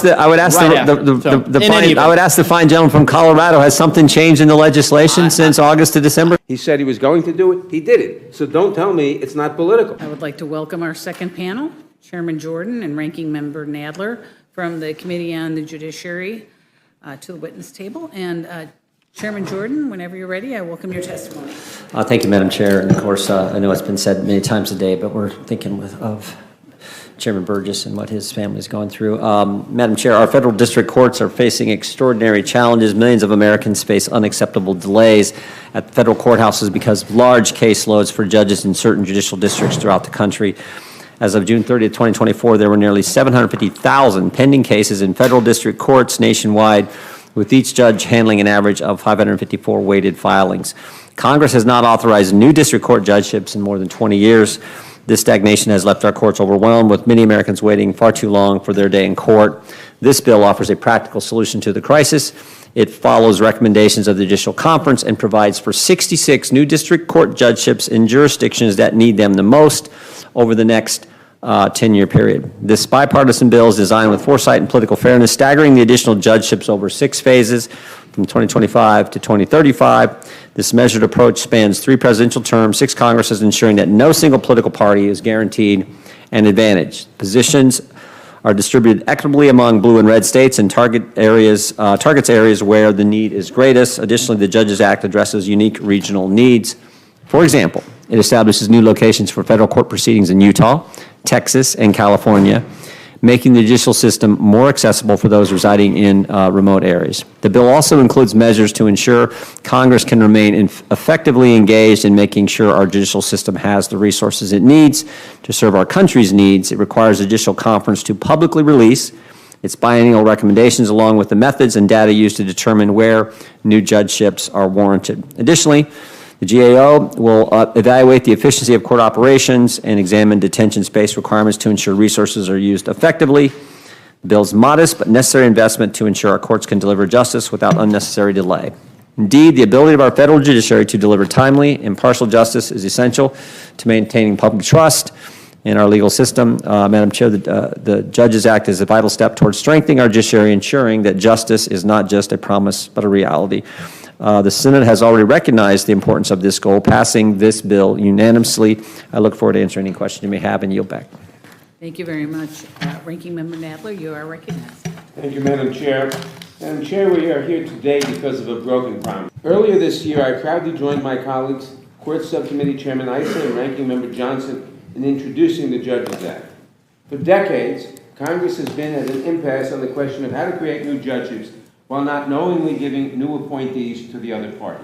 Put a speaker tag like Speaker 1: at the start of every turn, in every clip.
Speaker 1: ask the fine gentleman from Colorado, has something changed in the legislation since August to December?
Speaker 2: He said he was going to do it. He did it. So don't tell me it's not political.
Speaker 3: I would like to welcome our second panel, Chairman Jordan and Ranking Member Nadler from the Committee on the Judiciary to the witness table. And Chairman Jordan, whenever you're ready, I welcome your testimony.
Speaker 1: Thank you, Madam Chair. And of course, I know it's been said many times today, but we're thinking of Chairman Burgess and what his family is going through. Madam Chair, our federal district courts are facing extraordinary challenges. Millions of Americans face unacceptable delays at federal courthouses because of large caseloads for judges in certain judicial districts throughout the country. As of June 30th, 2024, there were nearly 750,000 pending cases in federal district courts nationwide, with each judge handling an average of 554 weighted filings. Congress has not authorized new district court judgeships in more than 20 years. This stagnation has left our courts overwhelmed, with many Americans waiting far too long for their day in court. This bill offers a practical solution to the crisis. It follows recommendations of the Judicial Conference and provides for 66 new district court judgeships in jurisdictions that need them the most over the next 10-year period. This bipartisan bill is designed with foresight and political fairness, staggering the additional judgeships over 6 phases from 2025 to 2035. This measured approach spans 3 presidential terms, 6 Congresses, ensuring that no single political party is guaranteed an advantage. Positions are distributed equitably among blue and red states and targets areas where the need is greatest. Additionally, the Judges Act addresses unique regional needs. For example, it establishes new locations for federal court proceedings in Utah, Texas, and California, making the judicial system more accessible for those residing in remote areas. The bill also includes measures to ensure Congress can remain effectively engaged in making sure our judicial system has the resources it needs to serve our country's needs. It requires the Judicial Conference to publicly release its biennial recommendations along with the methods and data used to determine where new judgeships are warranted. Additionally, the GAO will evaluate the efficiency of court operations and examine detention space requirements to ensure resources are used effectively. The bill's modest but necessary investment to ensure our courts can deliver justice without unnecessary delay. Indeed, the ability of our federal judiciary to deliver timely, impartial justice is essential to maintaining public trust in our legal system. Madam Chair, the Judges Act is a vital step towards strengthening our judiciary, ensuring that justice is not just a promise but a reality. The Senate has already recognized the importance of this goal, passing this bill unanimously. I look forward to answering any questions you may have and yield back.
Speaker 3: Thank you very much. Ranking Member Nadler, you are recognized.
Speaker 2: Thank you, Madam Chair. Madam Chair, we are here today because of a broken promise. Earlier this year, I proudly joined my colleagues, Court Subcommittee Chairman Issa and Ranking Member Johnson, in introducing the Judges Act. For decades, Congress has been at an impasse on the question of how to create new judgeships while not knowingly giving new appointees to the other party.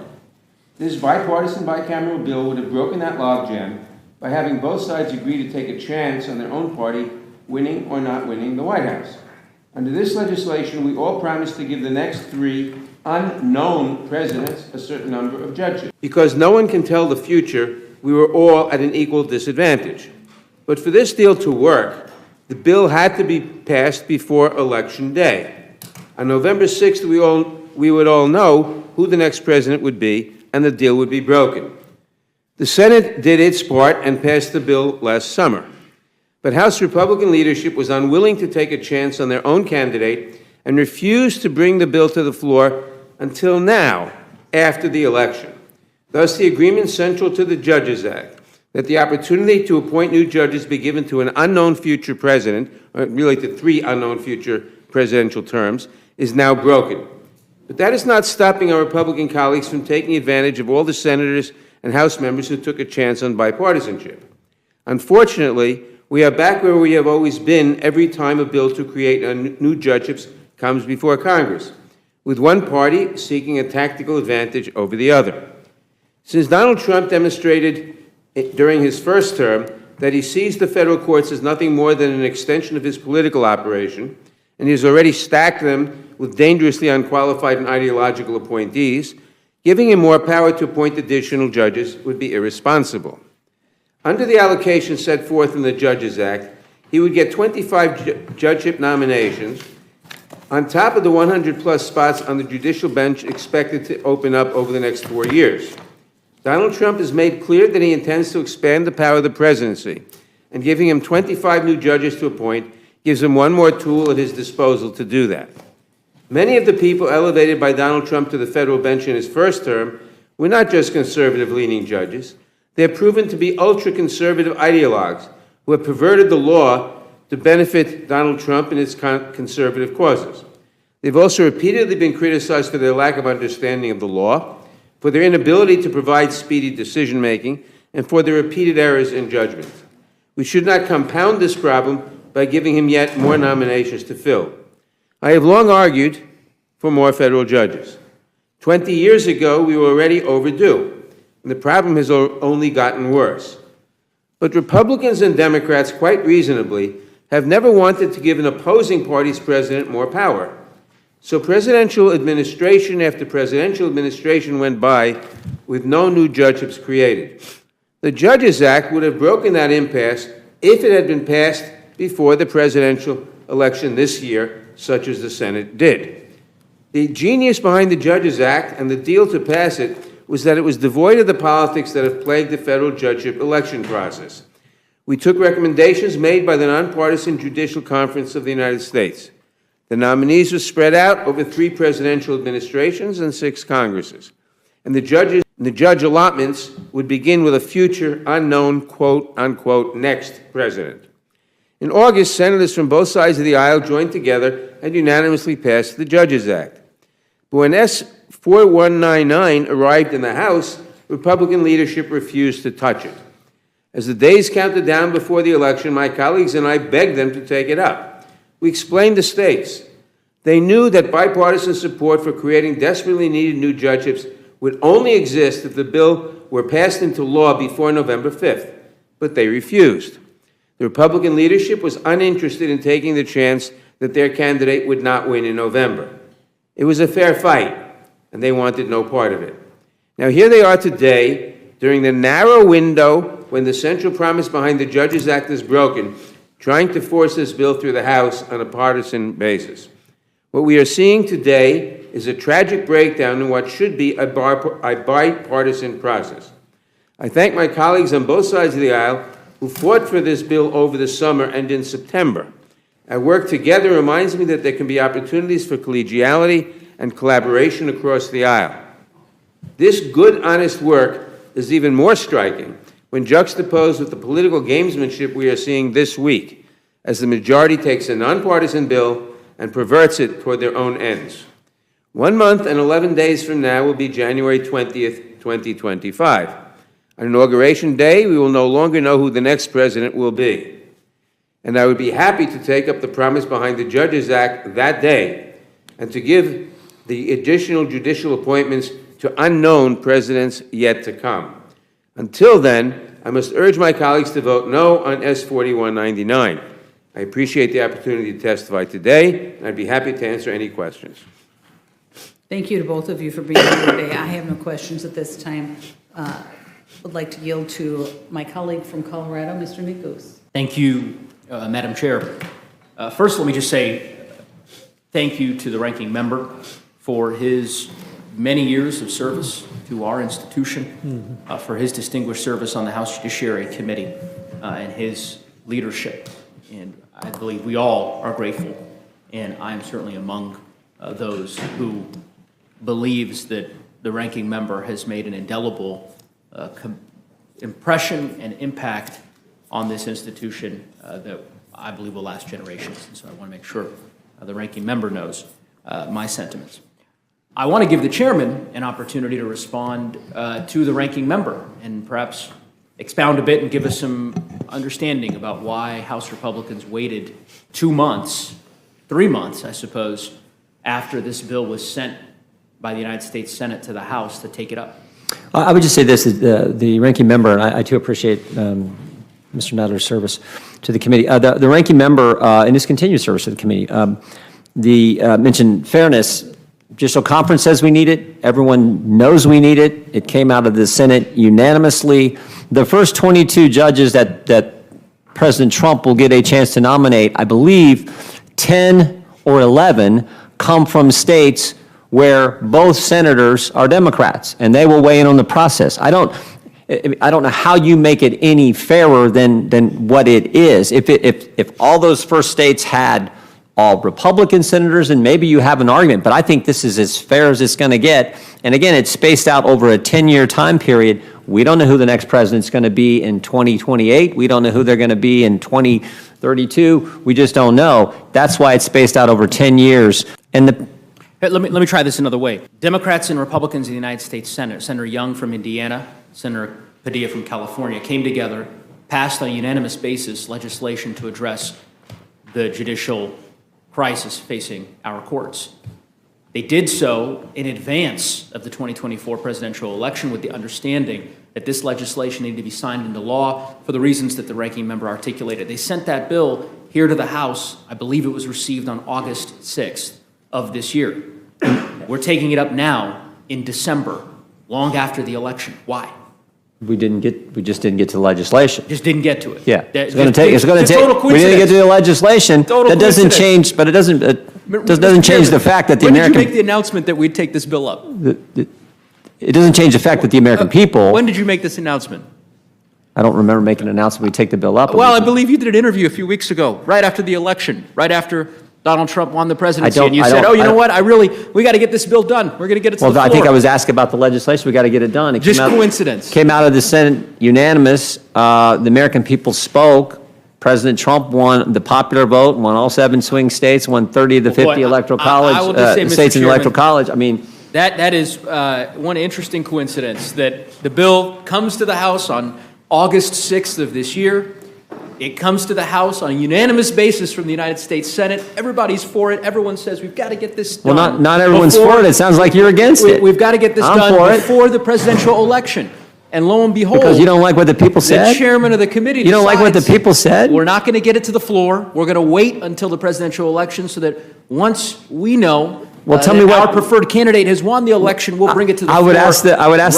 Speaker 2: This bipartisan bicameral bill would have broken that logjam by having both sides agree to take a chance on their own party winning or not winning the White House. Under this legislation, we all promise to give the next 3 unknown presidents a certain number of judges. Because no one can tell the future, we were all at an equal disadvantage. But for this deal to work, the bill had to be passed before Election Day. On November 6th, we would all know who the next president would be, and the deal would be broken. The Senate did its part and passed the bill last summer. But House Republican leadership was unwilling to take a chance on their own candidate and refused to bring the bill to the floor until now, after the election. Thus, the agreement central to the Judges Act, that the opportunity to appoint new judges be given to an unknown future president, or really to 3 unknown future presidential terms, is now broken. But that is not stopping our Republican colleagues from taking advantage of all the senators and House members who took a chance on bipartisanship. Unfortunately, we are back where we have always been every time a bill to create new judgeships comes before Congress, with one party seeking a tactical advantage over the other. Since Donald Trump demonstrated during his first term that he sees the federal courts as nothing more than an extension of his political operation, and he has already stacked them with dangerously unqualified and ideological appointees, giving him more power to appoint additional judges would be irresponsible. Under the allocation set forth in the Judges Act, he would get 25 judgeship nominations on top of the 100-plus spots on the judicial bench expected to open up over the next 4 years. Donald Trump has made clear that he intends to expand the power of the presidency, and giving him 25 new judges to appoint gives him one more tool at his disposal to do that. Many of the people elevated by Donald Trump to the federal bench in his first term were not just conservative-leaning judges. They have proven to be ultra-conservative ideologues who have perverted the law to benefit Donald Trump and his conservative causes. They've also repeatedly been criticized for their lack of understanding of the law, for their inability to provide speedy decision-making, and for their repeated errors in judgment. We should not compound this problem by giving him yet more nominations to fill. I have long argued for more federal judges. 20 years ago, we were already overdue, and the problem has only gotten worse. But Republicans and Democrats, quite reasonably, have never wanted to give an opposing party's president more power. So presidential administration after presidential administration went by with no new judgeships created. The Judges Act would have broken that impasse if it had been passed before the presidential election this year, such as the Senate did. The genius behind the Judges Act and the deal to pass it was that it was devoid of the politics that have plagued the federal judgeship election process. We took recommendations made by the Nonpartisan Judicial Conference of the United States. The nominees were spread out over 3 presidential administrations and 6 Congresses. And the judge allotments would begin with a future unknown, quote-unquote, next president. In August, senators from both sides of the aisle joined together and unanimously passed the Judges Act. But when S-4199 arrived in the House, Republican leadership refused to touch it. As the days counted down before the election, my colleagues and I begged them to take it up. We explained the stakes. They knew that bipartisan support for creating desperately needed new judgeships would only exist if the bill were passed into law before November 5th, but they refused. The Republican leadership was uninterested in taking the chance that their candidate would not win in November. It was a fair fight, and they wanted no part of it. Now, here they are today, during the narrow window when the central promise behind the Judges Act is broken, trying to force this bill through the House on a partisan basis. What we are seeing today is a tragic breakdown in what should be a bipartisan process. I thank my colleagues on both sides of the aisle who fought for this bill over the summer and in September. Our work together reminds me that there can be opportunities for collegiality and collaboration across the aisle. This good, honest work is even more striking when juxtaposed with the political gamesmanship we are seeing this week, as the majority takes a nonpartisan bill and perverts it toward their own ends. 1 month and 11 days from now will be January 20th, 2025. On Inauguration Day, we will no longer know who the next president will be. And I would be happy to take up the promise behind the Judges Act that day and to give the additional judicial appointments to unknown presidents yet to come. Until then, I must urge my colleagues to vote no on S-4199. I appreciate the opportunity to testify today, and I'd be happy to answer any questions.
Speaker 3: Thank you to both of you for being here today. I have no questions at this time. Would like to yield to my colleague from Colorado, Mr. Nikos.
Speaker 4: Thank you, Madam Chair. First, let me just say thank you to the ranking member for his many years of service to our institution, for his distinguished service on the House Judiciary Committee, and his leadership. And I believe we all are grateful, and I'm certainly among those who believes that the ranking member has made an indelible impression and impact on this institution that I believe will last generations. And so I want to make sure the ranking member knows my sentiments. I want to give the chairman an opportunity to respond to the ranking member and perhaps expound a bit and give us some understanding about why House Republicans waited 2 months, 3 months, I suppose, after this bill was sent by the United States Senate to the House to take it up.
Speaker 1: I would just say this, the ranking member, and I too appreciate Mr. Nadler's service to the committee. The ranking member and his continued service to the committee, mentioned fairness. Judicial Conference says we need it. Everyone knows we need it. It came out of the Senate unanimously. The first 22 judges that President Trump will get a chance to nominate, I believe 10 or 11 come from states where both senators are Democrats, and they will weigh in on the process. I don't know how you make it any fairer than what it is. If all those first states had all Republican senators, and maybe you have an argument, but I think this is as fair as it's going to get. And again, it's spaced out over a 10-year time period. We don't know who the next president's going to be in 2028. We don't know who they're going to be in 2032. We just don't know. That's why it's spaced out over 10 years. And
Speaker 4: Hey, let me try this another way. Democrats and Republicans in the United States Senate, Senator Young from Indiana, Senator Padilla from California, came together, passed on a unanimous basis legislation to address the judicial crisis facing our courts. They did so in advance of the 2024 presidential election with the understanding that this legislation needed to be signed into law for the reasons that the ranking member articulated. They sent that bill here to the House. I believe it was received on August 6th of this year. We're taking it up now in December, long after the election. Why?
Speaker 1: we just didn't get to the legislation.
Speaker 4: Just didn't get to it.
Speaker 1: Yeah.
Speaker 4: It's going to take,
Speaker 1: We didn't get to the legislation.
Speaker 4: Total
Speaker 1: That doesn't
Speaker 4: coincidence.
Speaker 1: change, but it doesn't change the fact that the
Speaker 4: When did you make
Speaker 1: American,
Speaker 4: the announcement that we'd take this bill up?
Speaker 1: it doesn't change the fact that the American people,
Speaker 4: When did you make this announcement?
Speaker 1: I don't remember making an announcement, we take the bill up.
Speaker 4: Well, I believe you did an interview a few weeks ago, right after the election, right after Donald Trump won the presidency,
Speaker 1: don't-
Speaker 4: and you
Speaker 1: I
Speaker 4: said,
Speaker 1: don't-
Speaker 4: "Oh, you
Speaker 1: I
Speaker 4: know
Speaker 1: don't-
Speaker 4: what? We got to get this bill done. We're going to get it to the
Speaker 1: Well,
Speaker 4: floor."
Speaker 1: I think I was asked about the legislation, we got to get it done. It
Speaker 4: Just
Speaker 1: came out-
Speaker 4: coincidence.
Speaker 1: Came out of the Senate unanimous, the American people spoke, President Trump won the popular vote, won all 7 swing states, won 30 of the
Speaker 4: Well, boy,
Speaker 1: 50 electoral
Speaker 4: I
Speaker 1: college,
Speaker 4: will just say, Mr.
Speaker 1: states in the electoral
Speaker 4: Chairman,
Speaker 1: college, I mean,
Speaker 4: That is one interesting coincidence, that the bill comes to the House on August 6th of this year. It comes to the House on a unanimous basis from the United States Senate. Everybody's for it. Everyone says, we've got to get this
Speaker 1: well,
Speaker 4: done.
Speaker 1: not everyone's
Speaker 4: before-
Speaker 1: for it, it sounds like you're against it.
Speaker 4: We've got to get this
Speaker 1: I'm
Speaker 4: done
Speaker 1: for it.
Speaker 4: before the presidential election. And lo and behold.
Speaker 1: Because you don't like what the people
Speaker 4: The
Speaker 1: said?
Speaker 4: chairman of the committee
Speaker 1: You don't like what the
Speaker 4: decides,
Speaker 1: people said?
Speaker 4: We're not going to get it to the floor. We're going to wait until the presidential election so that once we know
Speaker 1: Well, tell
Speaker 4: that
Speaker 1: me what-
Speaker 4: our preferred candidate has won the election, we'll bring it to the
Speaker 1: I
Speaker 4: floor.
Speaker 1: would ask the
Speaker 4: right after.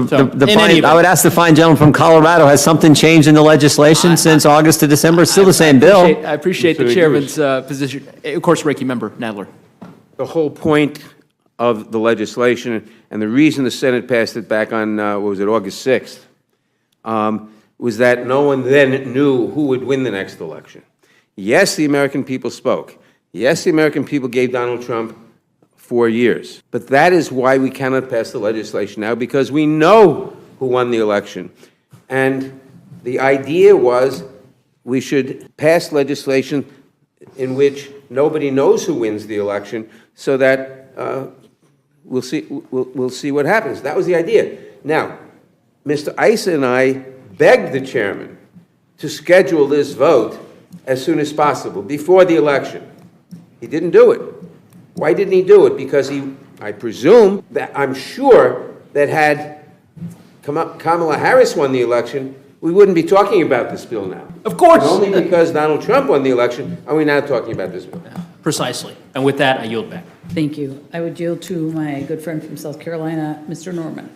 Speaker 4: So, in any
Speaker 1: fine, I
Speaker 4: event,
Speaker 1: would ask the fine gentleman from Colorado, has something changed in the legislation since August to December? It's still the same bill.
Speaker 4: I appreciate the chairman's position. Of course, Ranking Member Nadler.
Speaker 2: The whole point of the legislation, and the reason the Senate passed it back on, what was it, August 6th, was that no one then knew who would win the next election. Yes, the American people spoke. Yes, the American people gave Donald Trump 4 years. But that is why we cannot pass the legislation now, because we know who won the election. And the idea was we should pass legislation in which nobody knows who wins the election, so that we'll see what happens. That was the idea. Now, Mr. Issa and I begged the chairman to schedule this vote as soon as possible, before the election. He didn't do it. Why didn't he do it? Because I presume, that I'm sure that had Kamala Harris won the election, we wouldn't be talking about this bill now.
Speaker 4: Of course.
Speaker 2: And only because Donald Trump won the election are we now talking about this bill.
Speaker 4: Precisely. And with that, I yield back.
Speaker 3: Thank you. I would yield to my good friend from South Carolina, Mr. Norman.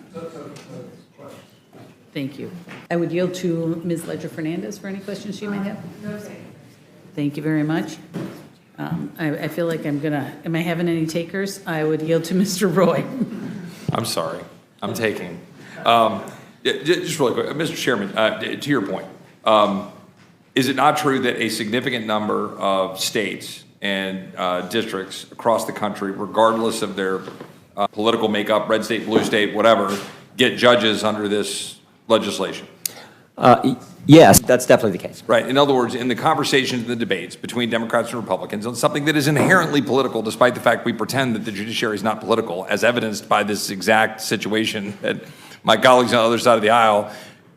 Speaker 3: Thank you. I would yield to Ms. Ledger Fernandez for any questions she might have. No, thank you very much. I feel like am I having any takers? I would yield to Mr. Roy.
Speaker 5: I'm sorry. I'm taking. Just really quick, Mr. Chairman, to your point, is it not true that a significant number of states and districts across the country, regardless of their political makeup, red state, blue state, whatever, get judges under this legislation?
Speaker 1: Yes, that's definitely the case.
Speaker 5: Right. In other words, in the conversations and the debates between Democrats and Republicans on something that is inherently political, despite the fact we pretend that the judiciary is not political, as evidenced by this exact situation that my colleagues on the other side of the aisle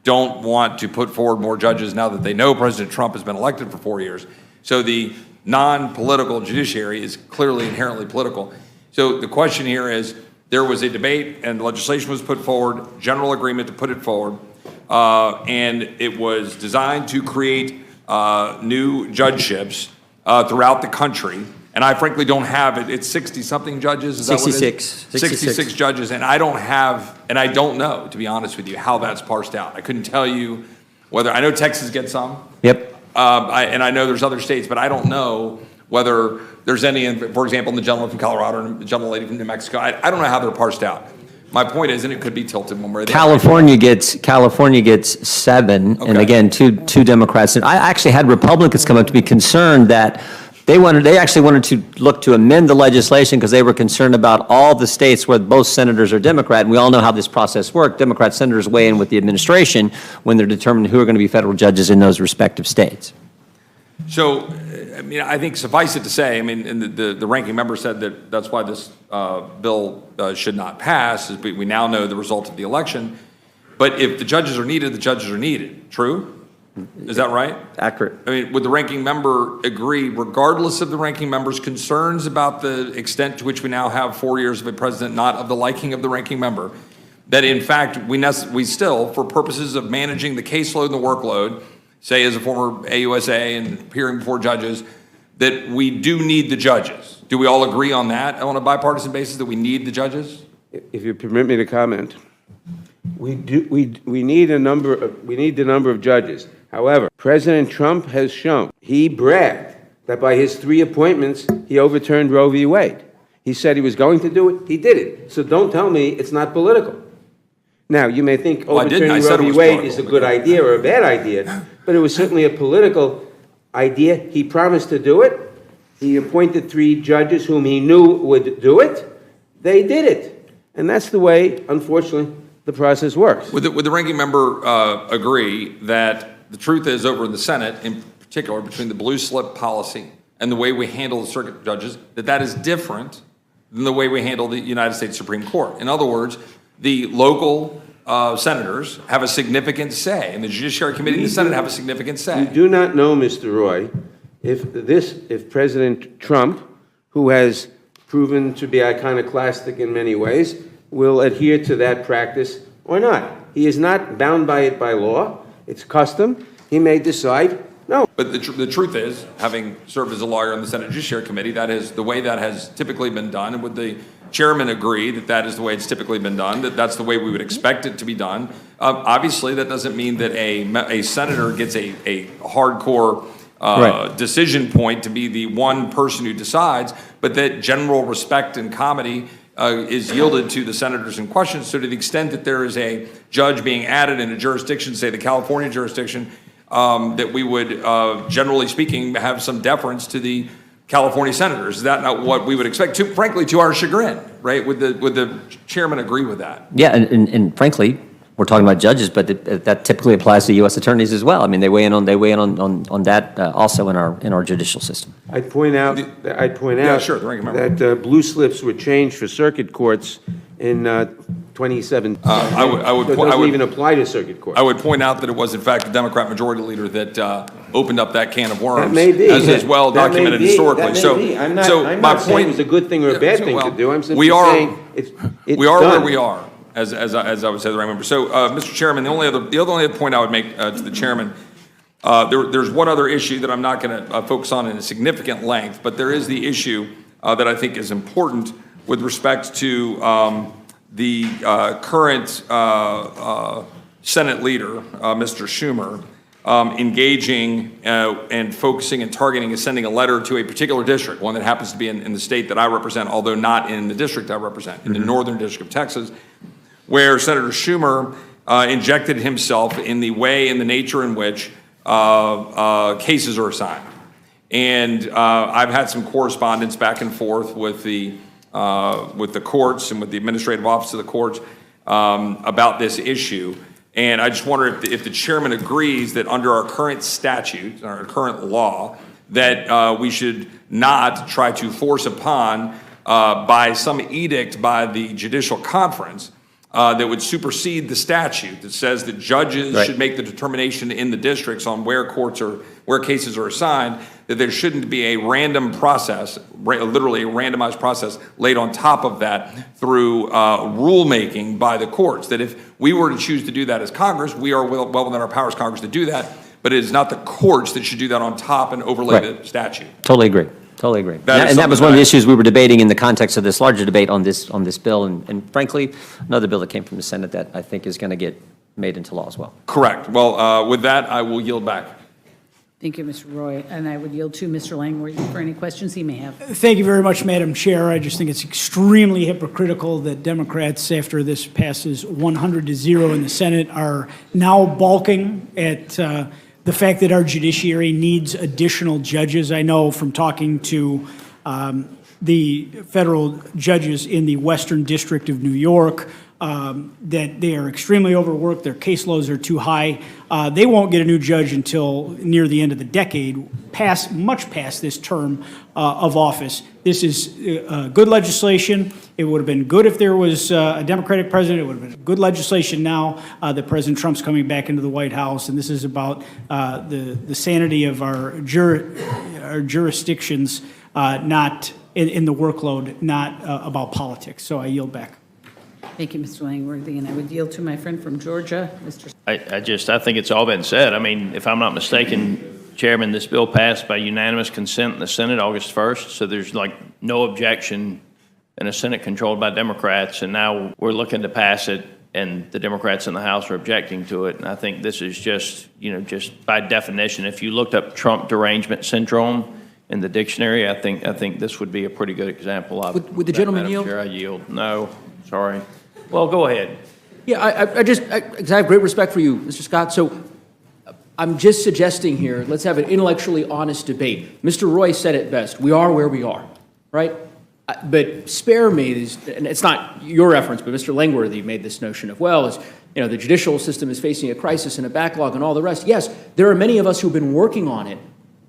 Speaker 5: don't want to put forward more judges now that they know President Trump has been elected for 4 years. So the non-political judiciary is clearly inherently political. So the question here is, there was a debate and legislation was put forward, general agreement to put it forward, and it was designed to create new judgeships throughout the country. And I frankly don't have it. It's 60-something judges. Is that what it is? 66 judges. And I don't have, and I don't know, to be honest with you, how that's parsed out. I couldn't tell you whether, I know Texas gets some.
Speaker 1: Yep.
Speaker 5: And I know there's other states, but I don't know whether there's any, for example, the gentleman from Colorado and the gentleman lady from New Mexico. I don't know how they're parsed out. My point is, and it could be tilted one way or the other.
Speaker 1: California gets 7, and
Speaker 5: Okay.
Speaker 1: again, two Democrats. And I actually had Republicans come up to be concerned that they actually wanted to look to amend the legislation because they were concerned about all the states where both senators are Democrat. And we all know how this process works. Democrat senators weigh in with the administration when they're determining who are going to be federal judges in those respective states.
Speaker 5: So, I mean, I think suffice it to say, I mean, and the ranking member said that that's why this bill should not pass, is we now know the result of the election. But if the judges are needed, the judges are needed. True? Is that right?
Speaker 1: Accurate.
Speaker 5: I mean, would the ranking member agree, regardless of the ranking member's concerns about the extent to which we now have 4 years of a president not of the liking of the ranking member, that in fact we still, for purposes of managing the caseload and the workload, say as a former AUSA and appearing before judges, that we do need the judges? Do we all agree on that on a bipartisan basis, that we need the judges?
Speaker 2: If you permit me to comment, we need the number of judges. However, President Trump has shown, he bragged that by his 3 appointments, he overturned Roe v. Wade. He said he was going to do it, he did it. So don't tell me it's not political. Now, you may think
Speaker 5: Well, I didn't. I
Speaker 2: overturning
Speaker 5: said
Speaker 2: Roe
Speaker 5: it
Speaker 2: v.
Speaker 5: was
Speaker 2: Wade
Speaker 5: political.
Speaker 2: is a good idea or a bad idea, but it was certainly a political idea. He promised to do it. He appointed 3 judges whom he knew would do it. They did it. And that's the way, unfortunately, the process works.
Speaker 5: Would the ranking member agree that the truth is, over in the Senate, in particular, between the blue slip policy and the way we handle the circuit judges, that is different than the way we handle the United States Supreme Court? In other words, the local senators have a significant say, and the Judiciary Committee and the Senate have a significant say.
Speaker 2: We do not know, Mr. Roy, if President Trump, who has proven to be iconoclastic in many ways, will adhere to that practice or not. He is not bound by it by law. It's custom. He may decide no.
Speaker 5: But the truth is, having served as a lawyer on the Senate Judiciary Committee, that is the way that has typically been done. And would the chairman agree that that is the way it's typically been done, that that's the way we would expect it to be done? Obviously, that doesn't mean that a senator gets a hardcore decision point to be the one person who decides, but that general respect and comity is yielded to the senators in question. So to the extent that there is a judge being added in a jurisdiction, say the California jurisdiction, that we would, generally speaking, have some deference to the California senators. Is that not what we would expect? Frankly, to our chagrin, right? Would the chairman agree with that?
Speaker 1: Yeah, and frankly, we're talking about judges, but that typically applies to U.S. attorneys as well. I mean, they weigh in on that also in our judicial system.
Speaker 2: I'd point out
Speaker 5: sure, the ranking member.
Speaker 2: that blue slips were changed for circuit courts in 2017.
Speaker 5: I would
Speaker 2: So it doesn't even apply to circuit courts.
Speaker 5: I would point out that it was, in fact, the Democrat majority leader that opened up that can of worms.
Speaker 2: That may be.
Speaker 5: As is well
Speaker 2: That may
Speaker 5: documented
Speaker 2: be.
Speaker 5: historically.
Speaker 2: That may be. I'm not saying it was a good thing or a bad thing to do. I'm simply saying it's
Speaker 5: we are
Speaker 2: done.
Speaker 5: where we are, as I would say, the right member. So, Mr. Chairman, the only other point I would make to the chairman, there's one other issue that I'm not going to focus on in a significant length, but there is the issue that I think is important with respect to the current Senate leader, Mr. Schumer, engaging and focusing and targeting and sending a letter to a particular district, one that happens to be in the state that I represent, although not in the district I represent, in the Northern District of Texas, where Senator Schumer injected himself in the way and the nature in which cases are assigned. And I've had some correspondence back and forth with the courts and with the administrative office of the courts about this issue. And I just wonder if the chairman agrees that under our current statute, our current law, that we should not try to force upon by some edict by the judicial conference that would supersede the statute that says that judges should make the determination in the districts on where cases are assigned, that there shouldn't be a random process, literally a randomized process laid on top of that through rulemaking by the courts. That if we were to choose to do that as Congress, we are well within our powers, Congress, to do that, but it is not the courts that should do that on top and overlay the statute.
Speaker 1: Totally agree. Totally agree.
Speaker 5: That
Speaker 1: And that was one of the issues we were debating in the context of this larger debate on this bill, and frankly, another bill that came from the Senate that I think is going to get made into law as well.
Speaker 5: Correct. Well, with that, I will yield back.
Speaker 3: Thank you, Mr. Roy. And I would yield to Mr. Langworthy for any questions he may have.
Speaker 6: Thank you very much, Madam Chair. I just think it's extremely hypocritical that Democrats, after this passes 100-0 in the Senate, are now balking at the fact that our judiciary needs additional judges. I know from talking to the federal judges in the Western District of New York, that they are extremely overworked, their caseloads are too high. They won't get a new judge until near the end of the decade, much past this term of office. This is good legislation. It would have been good if there was a Democratic president. It would have been good legislation now that President Trump's coming back into the White House, and this is about the sanity of our jurisdictions, not in the workload, not about politics. So I yield back.
Speaker 3: Thank you, Mr. Langworthy. And I would yield to my friend from Georgia, Mr.
Speaker 7: I think it's all been said. I mean, if I'm not mistaken, Chairman, this bill passed by unanimous consent in the Senate August 1st, so there's like no objection in a Senate controlled by Democrats, and now we're looking to pass it, and the Democrats in the House are objecting to it. And I think this is just, just by definition, if you looked up Trump derangement syndrome in the dictionary, I think this would be a pretty good example of it.
Speaker 4: Would the gentleman
Speaker 7: Madam
Speaker 4: yield?
Speaker 7: Chair, I yield. No, sorry. Well, go ahead.
Speaker 4: Yeah, because I have great respect for you, Mr. Scott. So I'm just suggesting here, let's have an intellectually honest debate. Mr. Roy said it best. We are where we are, right? But spare me, and it's not your reference, but Mr. Langworthy made this notion of, the judicial system is facing a crisis and a backlog and all the rest. Yes, there are many of us who've been working on it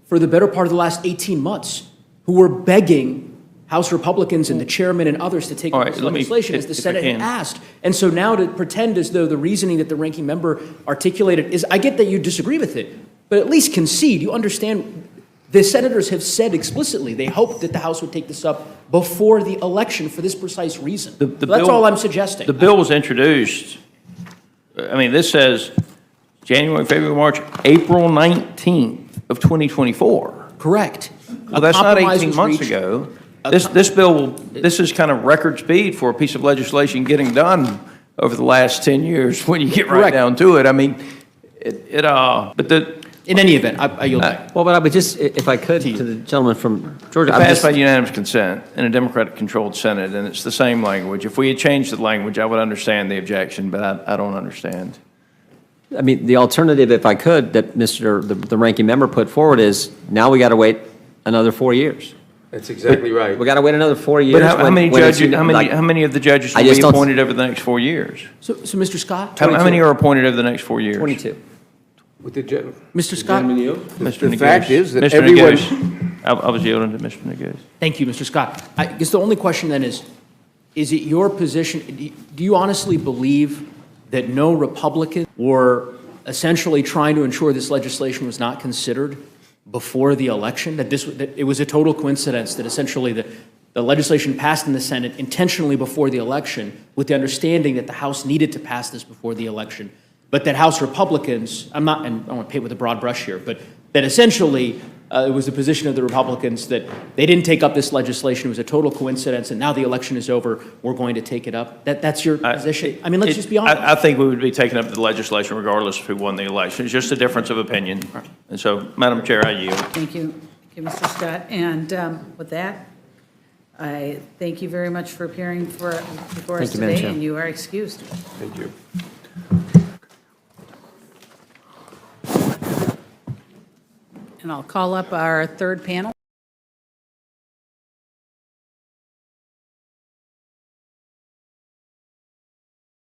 Speaker 4: for the better part of the last 18 months who were begging House Republicans and the chairman and others to take
Speaker 7: All right,
Speaker 4: this legislation as the Senate had asked. And so now to pretend as though the reasoning that the ranking member articulated is, I get that you disagree with it, but at least concede. You understand the senators have said explicitly they hoped that the House would take this up before the election for this precise reason. That's all I'm suggesting.
Speaker 7: The bill was introduced, I mean, this says January, February, March, April 19th of 2024.
Speaker 4: Correct.
Speaker 7: Well, that's not 18 months ago. This is kind of record speed for a piece of legislation getting done over the last 10 years when you get right down to it. I mean,
Speaker 4: in any event, I yield back.
Speaker 1: Well, but I would just, if I could, to the gentleman from Georgia.
Speaker 7: It passed by unanimous consent in a Democratic-controlled Senate, and it's the same language. If we had changed the language, I would understand the objection, but I don't understand.
Speaker 1: I mean, the alternative, if I could, that the ranking member put forward is, now we got to wait another 4 years.
Speaker 2: That's exactly right.
Speaker 1: We got to wait another 4 years.
Speaker 7: But how many of the judges will be appointed over the next 4 years?
Speaker 4: So Mr. Scott?
Speaker 7: How many are appointed over the next 4 years?
Speaker 1: 22.
Speaker 2: With the
Speaker 4: Mr. Scott?
Speaker 7: Mr.
Speaker 2: The fact is that
Speaker 7: Mr.
Speaker 2: everyone...
Speaker 7: Negose. I was yielding to Mr. Negose.
Speaker 4: Thank you, Mr. Scott. I guess the only question then is it your position, do you honestly believe that no Republicans were essentially trying to ensure this legislation was not considered before the election, that it was a total coincidence that essentially the legislation passed in the Senate intentionally before the election with the understanding that the House needed to pass this before the election, but that House Republicans, and I don't want to paint with a broad brush here, but that essentially it was the position of the Republicans that they didn't take up this legislation. It was a total coincidence, and now the election is over, we're going to take it up. That's your position? I mean, let's just be honest.
Speaker 7: I think we would be taking up the legislation regardless of who won the election. It's just a difference of opinion. And so, Madam Chair, I yield.
Speaker 3: Thank you. Thank you, Mr. Scott. And with that, I thank you very much for appearing before us today, and you are excused.
Speaker 2: Thank you.
Speaker 3: And I'll call up our third panel.